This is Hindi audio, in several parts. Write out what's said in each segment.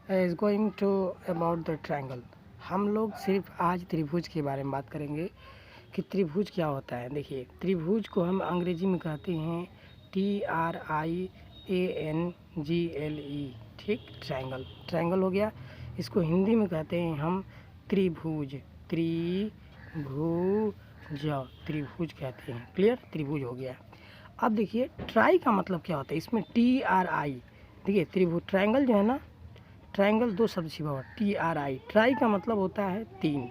Is going to about the triangle. हम लोग सिर्फ आज त्रिभुज के बारे में बात करेंगे कि त्रिभुज क्या होता है। देखिए, त्रिभुज को हम अंग्रेजी में कहते हैं TRIANGLE, ठीक, ट्रायंगल। ट्रायंगल हो गया। इसको हिंदी में कहते हैं हम त्रिभुज। त्रिभुज, त्रिभुज कहते हैं। क्लियर, त्रिभुज हो गया। अब देखिए, ट्राई का मतलब क्या होता है। इसमें TRI, देखिए त्रिभुज, ट्रायंगल जो है ना, ट्रायंगल दो शब्द छिपा हुआ, TRI। ट्राई का मतलब होता है तीन।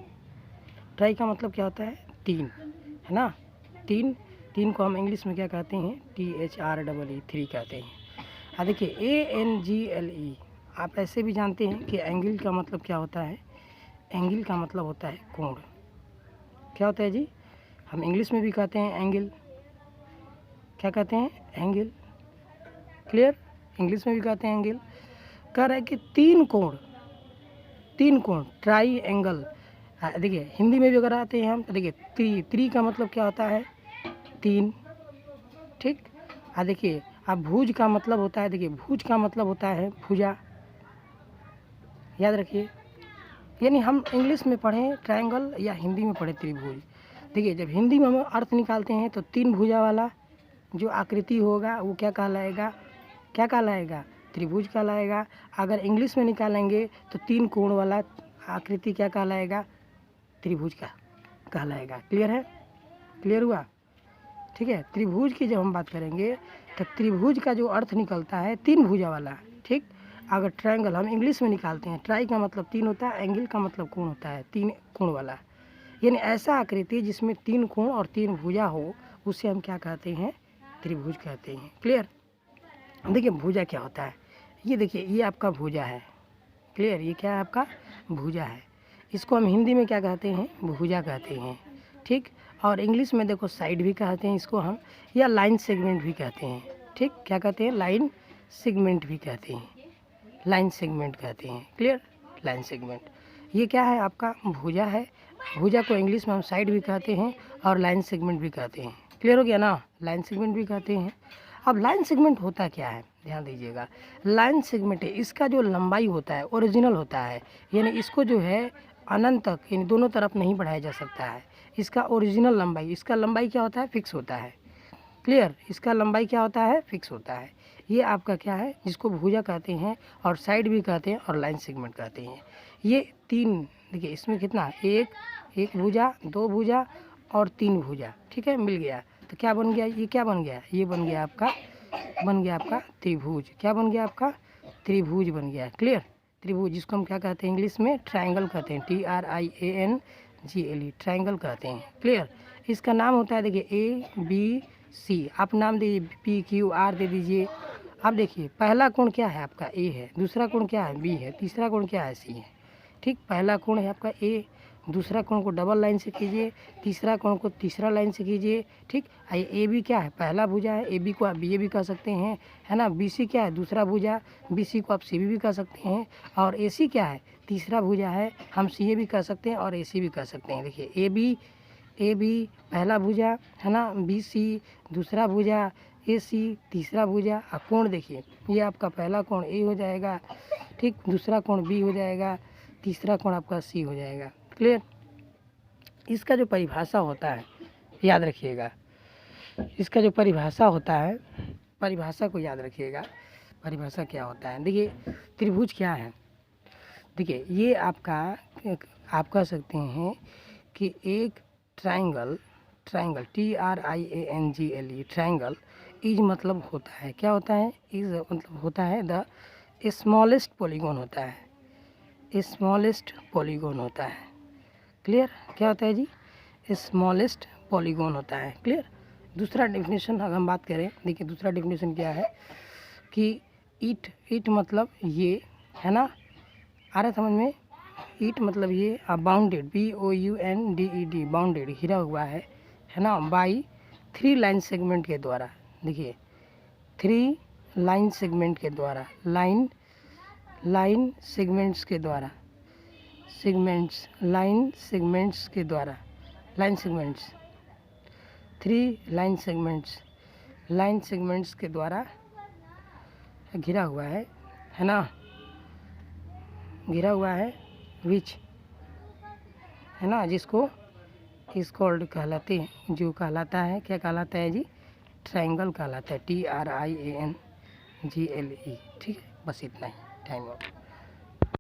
ट्राई का मतलब क्या होता है, तीन, है ना। तीन, तीन को हम इंग्लिश में क्या कहते हैं, THREE, 3 कहते हैं। अब देखिए ANGLE, आप ऐसे भी जानते हैं कि एंगल का मतलब क्या होता है। एंगल का मतलब होता है कोण। क्या होता है जी, हम इंग्लिश में भी कहते हैं एंगल। क्या कहते हैं, एंगल। क्लियर, इंग्लिश में भी कहते हैं एंगल। कह रहा है कि तीन कोण, तीन कोण, ट्राई एंगल। देखिए हिंदी में भी अगर आते हैं हम तो देखिए त्रि का मतलब क्या होता है, तीन, ठीक। देखिए अब भुज का मतलब होता है, देखिए भुज का मतलब होता है भुजा, याद रखिए। यानी हम इंग्लिश में पढ़ें ट्रायंगल या हिंदी में पढ़े त्रिभुज। देखिए जब हिंदी में हम अर्थ निकालते हैं तो तीन भुजा वाला जो आकृति होगा वो क्या कहलाएगा, क्या कहलाएगा, त्रिभुज कहलाएगा। अगर इंग्लिश में निकालेंगे तो तीन कोण वाला आकृति क्या कहलाएगा, त्रिभुज का कहलाएगा। क्लियर है, क्लियर हुआ, ठीक है। त्रिभुज की जब हम बात करेंगे तो त्रिभुज का जो अर्थ निकलता है तीन भुजा वाला, ठीक। अगर ट्रायंगल हम इंग्लिश में निकालते हैं, ट्राई का मतलब तीन होता है, एंगल का मतलब कोण होता है, तीन कोण वाला। यानी ऐसा आकृति जिसमें तीन कोण और तीन भुजा हो, उसे हम क्या कहते हैं, त्रिभुज कहते हैं। क्लियर। देखिए भुजा क्या होता है, ये देखिए ये आपका भुजा है। क्लियर, ये क्या है, आपका भुजा है। इसको हम हिंदी में क्या कहते हैं, भुजा कहते हैं, ठीक। और इंग्लिश में देखो साइड भी कहते हैं इसको हम, या लाइन सेगमेंट भी कहते हैं, ठीक। क्या कहते हैं, लाइन सेगमेंट भी कहते हैं, लाइन सेगमेंट कहते हैं। क्लियर, लाइन सेगमेंट, ये क्या है, आपका भुजा है। भुजा को इंग्लिश में हम साइड भी कहते हैं और लाइन सेगमेंट भी कहते हैं। क्लियर हो गया ना, लाइन सेगमेंट भी कहते हैं। अब लाइन सेगमेंट होता क्या है, ध्यान दीजिएगा। लाइन सेगमेंट है, इसका जो लंबाई होता है ओरिजिनल होता है, यानी इसको जो है अनंत तक, यानी दोनों तरफ नहीं बढ़ाया जा सकता है। इसका ओरिजिनल लंबाई, इसका लंबाई क्या होता है, फिक्स होता है। क्लियर, इसका लंबाई क्या होता है, फिक्स होता है। ये आपका क्या है, जिसको भुजा कहते हैं और साइड भी कहते हैं और लाइन सेगमेंट कहते हैं। ये तीन, देखिए इसमें कितना, एक भुजा, दो भुजा और तीन भुजा, ठीक है, मिल गया तो क्या बन गया, ये क्या बन गया, ये बन गया आपका, बन गया आपका त्रिभुज। क्या बन गया आपका, त्रिभुज बन गया। क्लियर, त्रिभुज, जिसको हम क्या कहते हैं इंग्लिश में ट्रायंगल कहते हैं, TRIANGLE, ट्रायंगल कहते हैं। क्लियर, इसका नाम होता है, देखिए ABC, आप नाम दीजिए, PQR दे दीजिए। अब देखिए पहला कोण क्या है आपका, A है, दूसरा कोण क्या है, B है, तीसरा कोण क्या है, C है, ठीक। पहला कोण है आपका A, दूसरा कोण को डबल लाइन से कीजिए, तीसरा कोण को तीसरा लाइन से कीजिए, ठीक। ए बी क्या है, पहला भुजा है, ए बी को आप बी ए भी कह सकते हैं, है ना। बी सी क्या है, दूसरा भुजा, बी सी को आप सी बी भी कह सकते हैं। और ए सी क्या है, तीसरा भुजा है, हम सी ए भी कह सकते हैं और ए सी भी कह सकते हैं। देखिए ए बी पहला भुजा, है ना, बी सी दूसरा भुजा, ए सी तीसरा भुजा। और कोण देखिए, ये आपका पहला कोण ए हो जाएगा, ठीक, दूसरा कोण बी हो जाएगा, तीसरा कोण आपका सी हो जाएगा। क्लियर, इसका जो परिभाषा होता है याद रखिएगा, इसका जो परिभाषा होता है, परिभाषा को याद रखिएगा। परिभाषा क्या होता है, देखिए त्रिभुज क्या है, देखिए ये आपका, आप कह सकते हैं कि एक triangle, triangle TRIANGLE, triangle is मतलब होता है, क्या होता है, इज मतलब होता है द स्मॉलेस्ट पॉलीगॉन होता है, स्मॉलेस्ट पॉलीगॉन होता है। क्लियर, क्या होता है जी, स्मॉलेस्ट पॉलीगॉन होता है। क्लियर। दूसरा डेफिनेशन अगर हम बात करें, देखिए दूसरा डेफिनेशन क्या है कि इट मतलब ये, है ना, आ रहा समझ में। इट मतलब ये, बाउंडेड, BOUNDED, बाउंडेड, घिरा हुआ है ना, बाई 3 लाइन सेगमेंट के द्वारा। देखिए 3 लाइन सेगमेंट के द्वारा, लाइन सेगमेंट्स के द्वारा, सेगमेंट्स, लाइन सेगमेंट्स के द्वारा, line segments, 3 line segments, line segments के द्वारा घिरा हुआ है ना। घिरा हुआ है विच है ना, जिसको इस कॉल्ड कहलाते हैं, जो कहलाता है, क्या कहलाता है जी, ट्रायंगल कहलाता है, TRIANGLE। ठीक है, बस इतना ही। Time up.